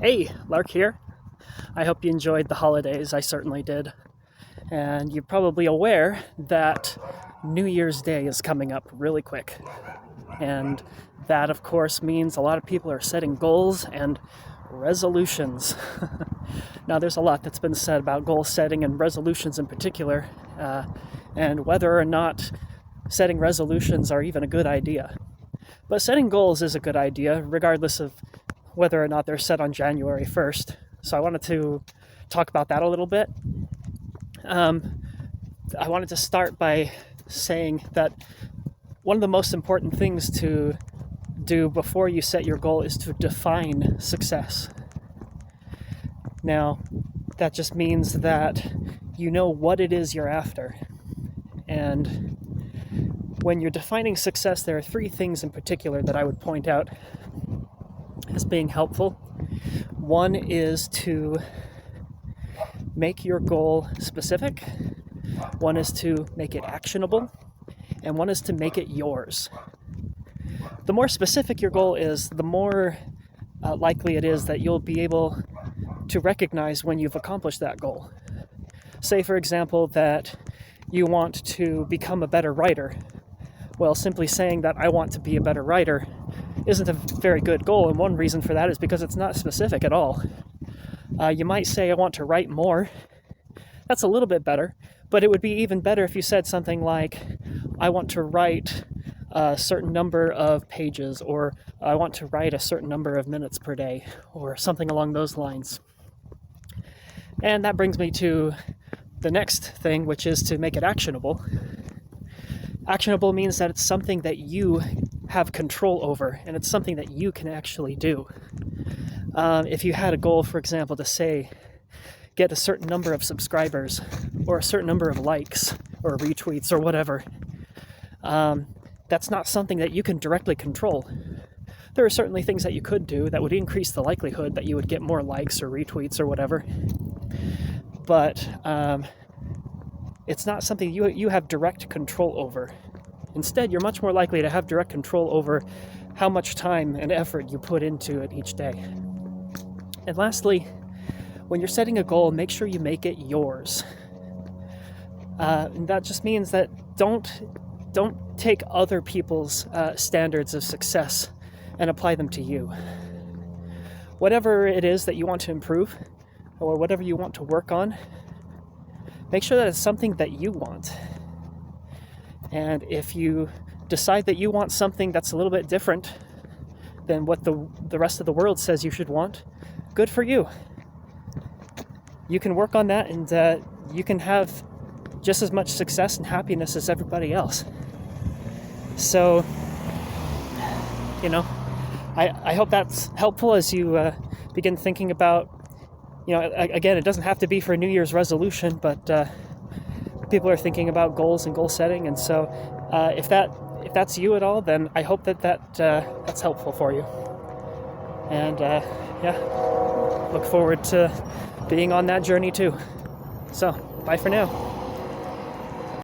Hey, Lark here. I hope you enjoyed the holidays. I certainly did. And you're probably aware that New Year's Day is coming up really quick. And that, of course, means a lot of people are setting goals and resolutions. Now, there's a lot that's been said about goal setting and resolutions in particular, and whether or not setting resolutions are even a good idea. But setting goals is a good idea, regardless of whether or not they're set on January 1st. So I wanted to talk about that a little bit. I wanted to start by saying that one of the most important things to do before you set your goal is to define success. Now, that just means that you know what it is you're after. And when you're defining success, there are three things in particular that I would point out as being helpful. One is to make your goal specific, one is to make it actionable, and one is to make it yours. The more specific your goal is, the more likely it is that you'll be able to recognize when you've accomplished that goal. Say, for example, that you want to become a better writer. Well, simply saying that I want to be a better writer isn't a very good goal, and one reason for that is because it's not specific at all. You might say, I want to write more. That's a little bit better, but it would be even better if you said something like, I want to write a certain number of pages, or I want to write a certain number of minutes per day, or something along those lines. And that brings me to the next thing, which is to make it actionable. Actionable means that it's something that you have control over, and it's something that you can actually do. If you had a goal, for example, to say, get a certain number of subscribers, or a certain number of likes, or retweets, or whatever, that's not something that you can directly control. There are certainly things that you could do that would increase the likelihood that you would get more likes or retweets or whatever. But it's not something you have direct control over. Instead, you're much more likely to have direct control over how much time and effort you put into it each day. And lastly, when you're setting a goal, make sure you make it yours. And that just means that don't take other people's standards of success and apply them to you. Whatever it is that you want to improve, or whatever you want to work on, make sure that it's something that you want. And if you decide that you want something that's a little bit different than what the rest of the world says you should want, good for you. You can work on that, and you can have just as much success and happiness as everybody else. So, I hope that's helpful as you begin thinking about, again, it doesn't have to be for a New Year's resolution, but people are thinking about goals and goal setting, and so if that's you at all, then I hope that's helpful for you. And look forward to being on that journey too. So, bye for now.